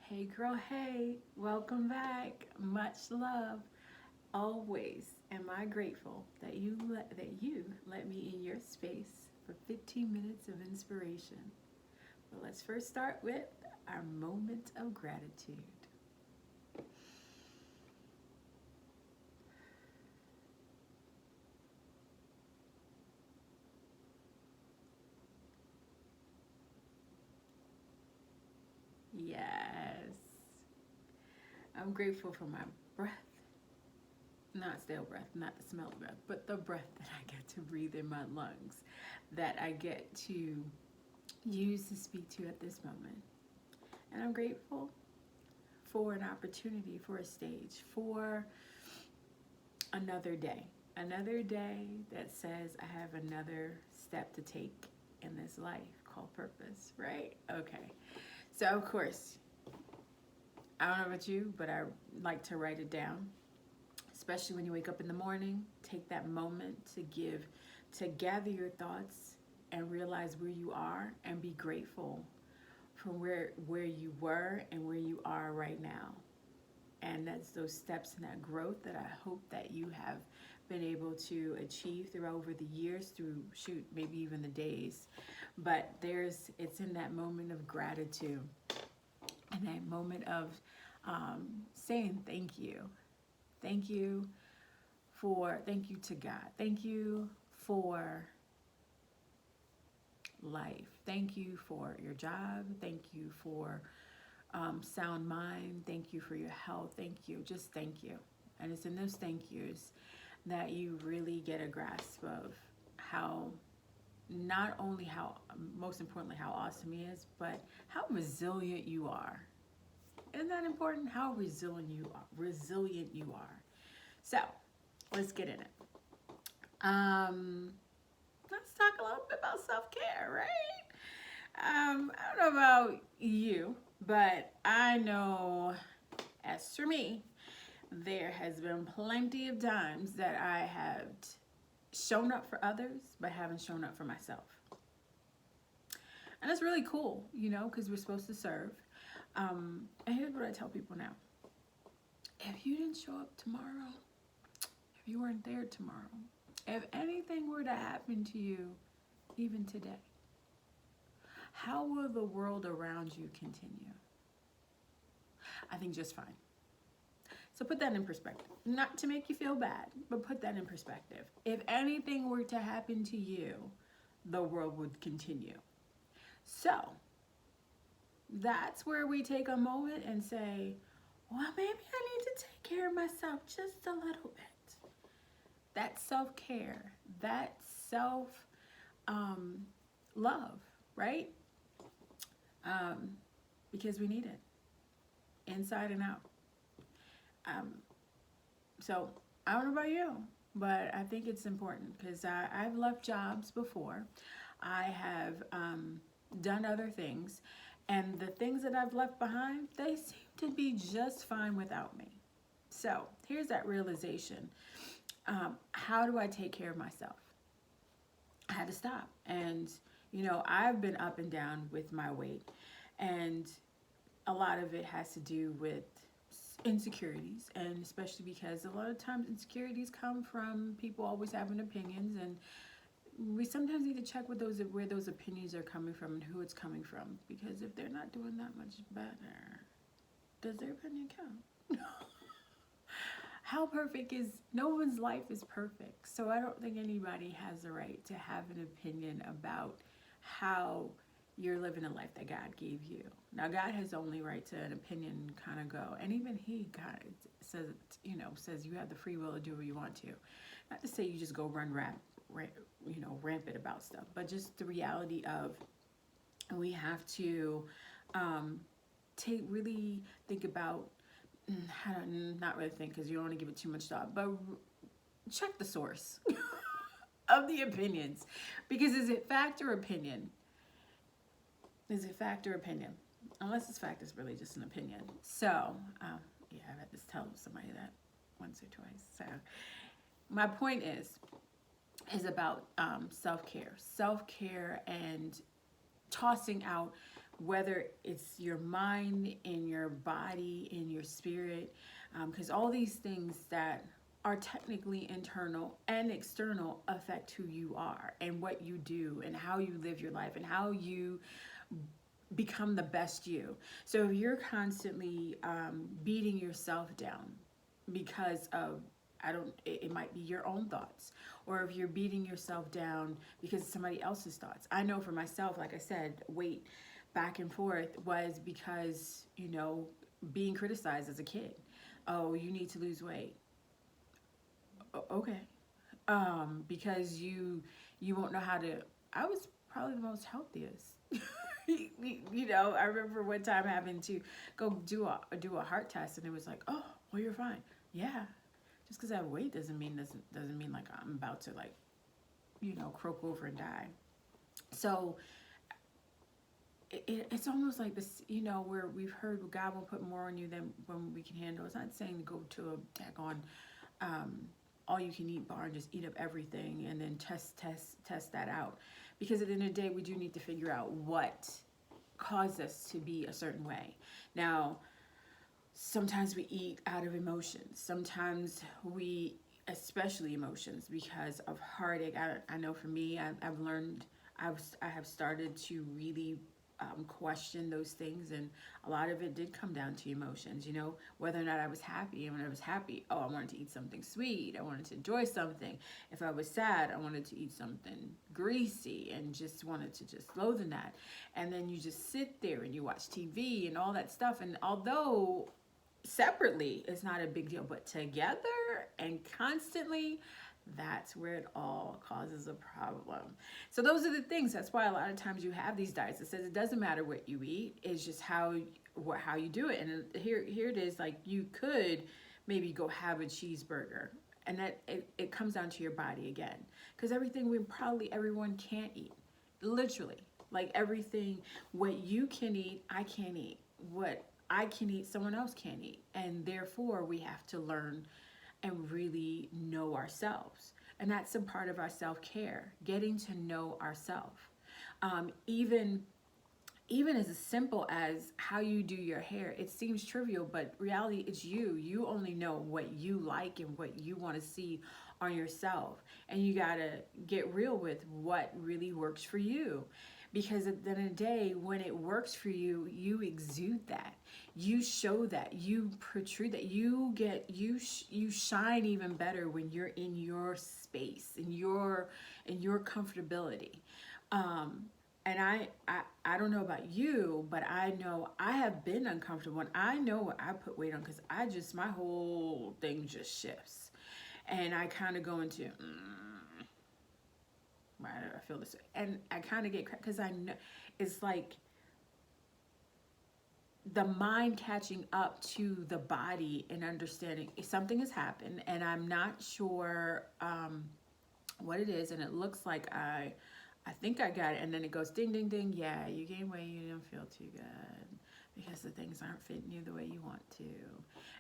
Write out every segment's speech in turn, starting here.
Hey girl, hey, welcome back. Much love. Always am I grateful that you let me in your space for 15 minutes of inspiration. But let's first start with our moment of gratitude. Yes. I'm grateful for my breath, not stale breath, not the smell of breath, but the breath that I get to breathe in my lungs, that I get to use to speak to you at this moment. And I'm grateful for an opportunity, for a stage, for another day. Another day that says I have another step to take in this life called purpose, right? Okay. So, of course, I don't know about you, but I like to write it down, especially when you wake up in the morning. Take that moment to gather your thoughts and realize where you are and be grateful for where you were and where you are right now. And that's those steps and that growth that I hope that you have been able to achieve through over the years, through shoot, maybe even the days. But it's in that moment of gratitude and that moment of saying thank you. Thank you thank you to God. Thank you for life. Thank you for your job. Thank you for sound mind. Thank you for your health. Thank you. Just thank you. And it's in those thank yous that you really get a grasp of how, not only how, most importantly, how awesome he is, but how resilient you are. Isn't that important? How resilient you are. Resilient you are. So let's get in it. Let's talk a little bit about self-care, right? I don't know about you, but I know as for me, there has been plenty of times that I have shown up for others, but haven't shown up for myself. And it's really cool, because we're supposed to serve. And here's what I tell people now. If you didn't show up tomorrow, if you weren't there tomorrow, if anything were to happen to you even today, how will the world around you continue? I think just fine. So put that in perspective. Not to make you feel bad, but put that in perspective. If anything were to happen to you, the world would continue. So that's where we take a moment and say, well, maybe I need to take care of myself just a little bit. That self-care, that self-love, right? Because we need it inside and out. So I don't know about you, but I think it's important because I've left jobs before. I have done other things, and the things that I've left behind, they seem to be just fine without me. So here's that realization. How do I take care of myself? I had to stop. And, I've been up and down with my weight. And a lot of it has to do with insecurities. And especially because a lot of times insecurities come from people always having opinions. And we sometimes need to check with where those opinions are coming from and who it's coming from. Because if they're not doing that much better, does their opinion count? How perfect is, no one's life is perfect. So I don't think anybody has the right to have an opinion about how you're living a life that God gave you. Now God has only right to an opinion kind of go. And even he kind of says you have the free will to do what you want to. Not to say you just go run rampant about stuff, but just the reality of we have to really think about how to, not really think because you don't want to give it too much thought, but check the source of the opinions. Because is it fact or opinion? Is it fact or opinion? Unless it's fact, it's really just an opinion. So, yeah, I've had to tell somebody that once or twice. So, my point is about self-care. Self-care and tossing out whether it's your mind, in your body, in your spirit, because all these things that are technically internal and external affect who you are and what you do and how you live your life and how you become the best you. So if you're constantly beating yourself down because of, it might be your own thoughts, or if you're beating yourself down because of somebody else's thoughts. I know for myself, like I said, weight back and forth was because, being criticized as a kid. Oh, you need to lose weight. Okay. Because you won't know how to. I was probably the most healthiest. I remember one time having to go do a heart test, and it was like, oh, well, you're fine. Yeah, just because I have weight doesn't mean like I'm about to, like, croak over and die. So it's almost like this, where we've heard God will put more on you than when we can handle. It's not saying to go to a daggone all you can eat bar and just eat up everything and then test that out. Because at the end of the day, we do need to figure out what caused us to be a certain way. Now, sometimes we eat out of emotions. Sometimes we, especially emotions, because of heartache. I know for me, I've learned, I have started to really question those things, and a lot of it did come down to emotions, whether or not I was happy. And when I was happy, I wanted to eat something sweet, I wanted to enjoy something. If I was sad, I wanted to eat something greasy and just wanted to just loathe in that. And then you just sit there and you watch TV and all that stuff, and although separately it's not a big deal, but together and constantly, that's where it all causes a problem. So those are the things. That's why a lot of times you have these diets that says it doesn't matter what you eat, it's just how you do it. And here it is, like, you could maybe go have a cheeseburger, and that it comes down to your body again, because everyone can't eat, literally, like everything. What you can eat, I can't eat. What I can eat, someone else can't eat, and therefore we have to learn and really know ourselves. And that's a part of our self-care, getting to know ourselves. Even as simple as how you do your hair, it seems trivial, but reality, it's you only know what you like and what you want to see on yourself, and you gotta get real with what really works for you. Because at the end of the day, when it works for you, you exude that, you show that, you protrude that, you shine even better when you're in your space, in your comfortability. And I don't know about you, but I know I have been uncomfortable, and I know what I put weight on, because my whole thing just shifts, and I kind of go into why do I feel this way? And I kind of get, because I know it's like the mind catching up to the body and understanding something has happened, and I'm not sure what it is, and it looks like I think I got it, and then it goes ding ding ding, yeah, you gain weight, you don't feel too good because the things aren't fitting you the way you want to.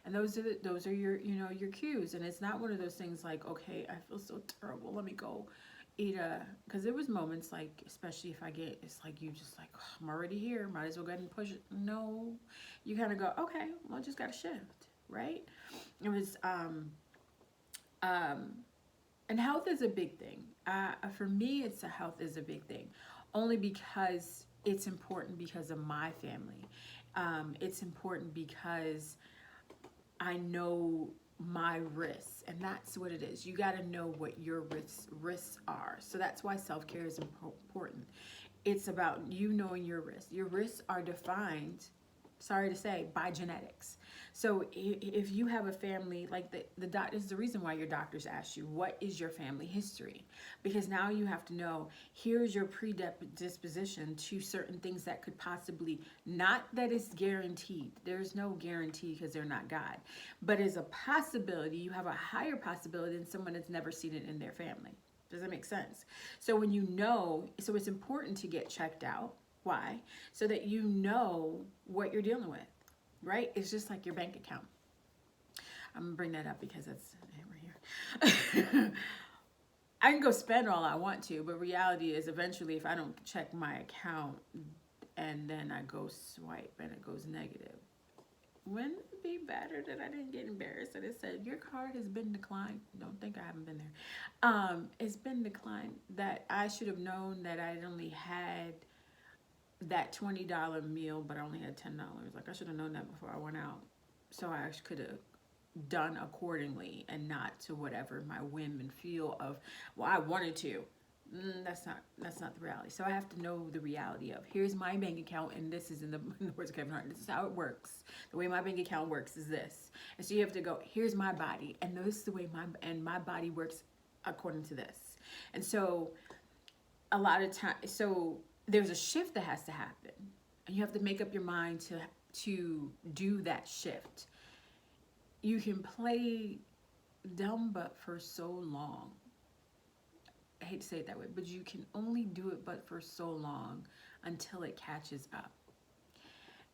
And those are your your cues. And it's not one of those things like, okay, I feel so terrible, let me go eat because there was moments, like, especially if I get, it's like you just like, oh, I'm already here, might as well go ahead and push it. No, you kind of go, okay, well, I just gotta shift, right? It was and health is a big thing. For me, health is a big thing, only because it's important because of my family. It's important because I know my risks, and that's what it is. You got to know what your risks are. So that's why self-care is important. It's about you knowing your risks. Your risks are defined, sorry to say, by genetics. So if you have a family, like the doctor, is the reason why your doctors ask you, what is your family history? Because now you have to know, here's your predisposition to certain things that could possibly, not that it's guaranteed, there's no guarantee because they're not God, but as a possibility, you have a higher possibility than someone that's never seen it in their family. Does that make sense? So when you know, so it's important to get checked out. Why? So that you know what you're dealing with, right? It's just like your bank account. I'm gonna bring that up because that's right here. I can go spend all I want to, but reality is eventually if I don't check my account and then I go swipe and it goes negative. Wouldn't it be better that I didn't get embarrassed and it said, your card has been declined? Don't think I haven't been there. It's been declined. That I should have known that I only had that $20 meal, but I only had $10. Like, I should have known that before I went out. So I actually could have done accordingly and not to whatever my whim and feel of, well, I wanted to. That's not the reality. So I have to know the reality of, here's my bank account, and this is in the words of Kevin Hart. This is how it works. The way my bank account works is this. And so you have to go, here's my body, and this is the way my body works according to this. And so a lot of time, so there's a shift that has to happen, and you have to make up your mind to do that shift. You can play dumb but for so long. I hate to say it that way, but you can only do it but for so long until it catches up.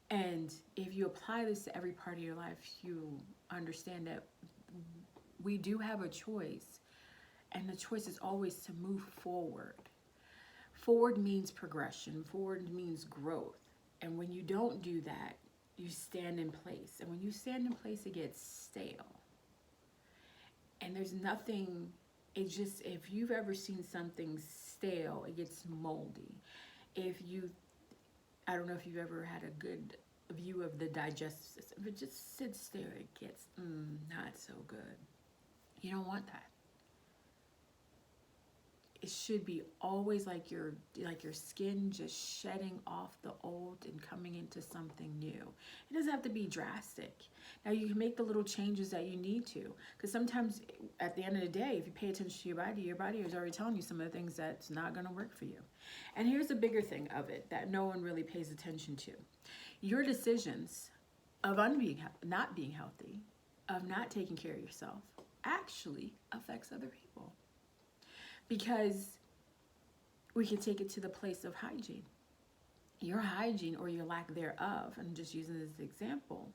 And if you apply this to every part of your life, you understand that we do have a choice, and the choice is always to move forward. Forward means progression. Forward means growth. And when you don't do that, you stand in place. And when you stand in place, it gets stale. And there's nothing, it's just, if you've ever seen something stale, it gets moldy. I don't know if you've ever had a good view of the digestive system. If it just sits there, it gets not so good. You don't want that. It should be always like your skin just shedding off the old and coming into something new. It doesn't have to be drastic. Now you can make the little changes that you need to, because sometimes at the end of the day, if you pay attention to your body is already telling you some of the things that's not going to work for you. And here's the bigger thing of it that no one really pays attention to. Your decisions of not being healthy, of not taking care of yourself, actually affects other people. Because we can take it to the place of hygiene. Your hygiene or your lack thereof, and just using this example,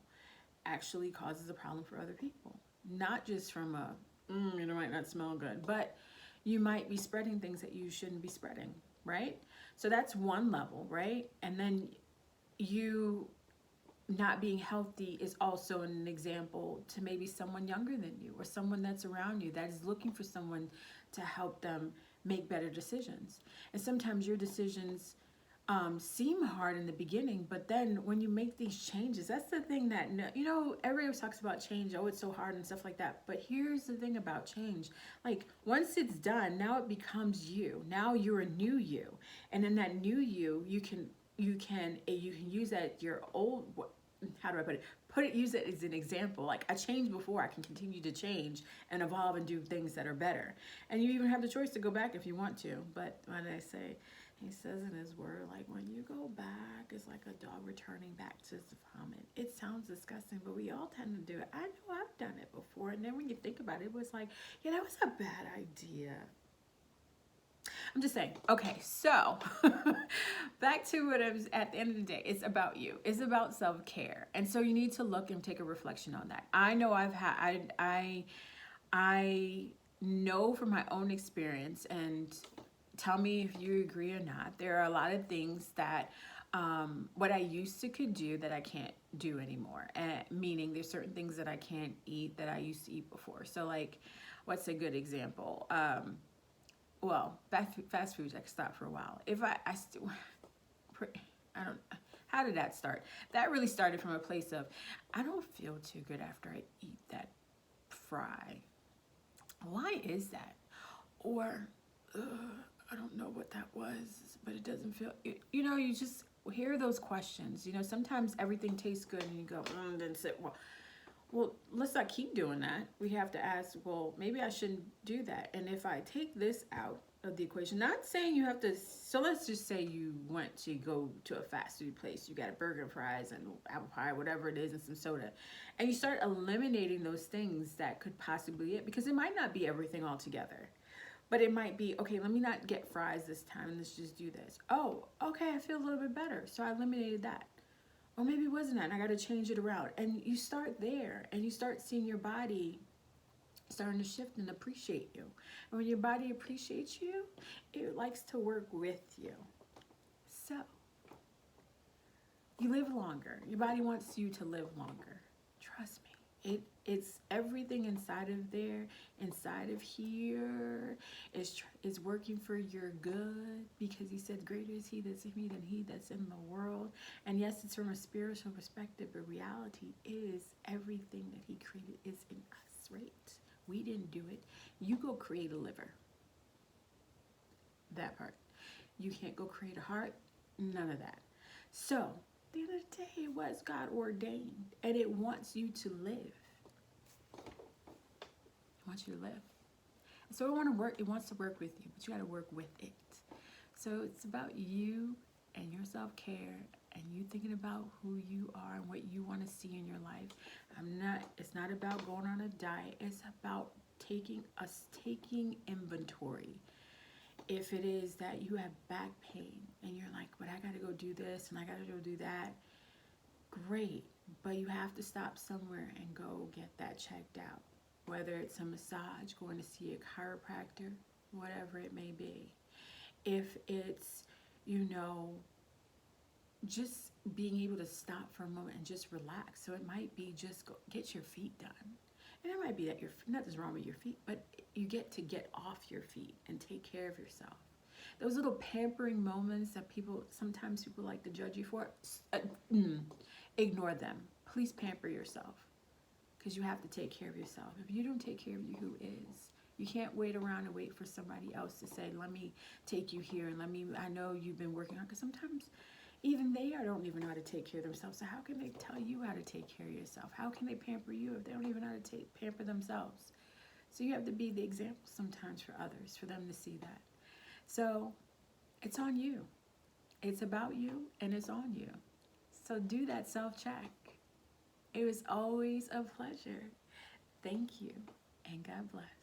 actually causes a problem for other people. Not just from it might not smell good, but you might be spreading things that you shouldn't be spreading, right? So that's one level, right? And then you not being healthy is also an example to maybe someone younger than you or someone that's around you that is looking for someone to help them make better decisions. And sometimes your decisions seem hard in the beginning, but then when you make these changes, that's the thing that, everybody always talks about change. Oh, it's so hard and stuff like that. But here's the thing about change. Like, once it's done, now it becomes you. Now you're a new you. And in that new you, you can use that your old, how do I put it? Use it as an example. Like, I changed before, I can continue to change and evolve and do things that are better. And you even have the choice to go back if you want to. But when I say, he says in his word, like, when you go back, it's like a dog returning back to his vomit. It sounds disgusting, but we all tend to do it. I know I've done it before. And then when you think about it, it was like, yeah, that was a bad idea. I'm just saying. Okay, so back to what I was at the end of the day. It's about you. It's about self-care. And so you need to look and take a reflection on that. I know I know from my own experience, and tell me if you agree or not, there are a lot of things that what I used to could do that I can't do anymore. Meaning there's certain things that I can't eat that I used to eat before. So, like, what's a good example? Well, fast foods, I could stop for a while. How did that start? That really started from a place of, I don't feel too good after I eat that fry. Why is that? Or, I don't know what that was, but it doesn't feel, you just hear those questions. Sometimes everything tastes good and you go, then sit, well, let's not keep doing that. We have to ask, well, maybe I shouldn't do that. And if I take this out of the equation, not saying you have to, so let's just say you went to go to a fast food place. You got a burger and fries and apple pie, whatever it is, and some soda. And you start eliminating those things that could possibly be it, because it might not be everything altogether. But it might be, okay, let me not get fries this time and let's just do this. Oh, okay, I feel a little bit better. So I eliminated that. Or maybe it wasn't that, and I got to change it around. And you start there, and you start seeing your body starting to shift and appreciate you. And when your body appreciates you, it likes to work with you. So, you live longer. Your body wants you to live longer. Trust me. It's everything inside of there, inside of here is working for your good, because he said, greater is he that's in me than he that's in the world. And yes, it's from a spiritual perspective, but reality is everything that he created is in us, right? We didn't do it. You go create a liver. That part. You can't go create a heart. None of that. So, at the end of the day, it was God ordained, and it wants you to live. It wants you to live. So it wants to work with you, but you got to work with it. So it's about you and your self-care, and you thinking about who you are and what you want to see in your life. It's not about going on a diet. It's about taking inventory. If it is that you have back pain and you're like, but I got to go do this and I got to go do that, great. But you have to stop somewhere and go get that checked out. Whether it's a massage, going to see a chiropractor, whatever it may be. If it's, just being able to stop for a moment and just relax. So it might be just go get your feet done. And it might be that nothing's wrong with your feet, but you get to get off your feet and take care of yourself. Those little pampering moments that sometimes people like to judge you for, ignore them. Please pamper yourself, because you have to take care of yourself. If you don't take care of you, who is? You can't wait around and wait for somebody else to say, let me take you here, and I know you've been working hard, because sometimes even they don't even know how to take care of themselves. So how can they tell you how to take care of yourself? How can they pamper you if they don't even know how to pamper themselves? So you have to be the example sometimes for others, for them to see that. So it's on you. It's about you, and it's on you. So do that self-check. It was always a pleasure. Thank you, and God bless.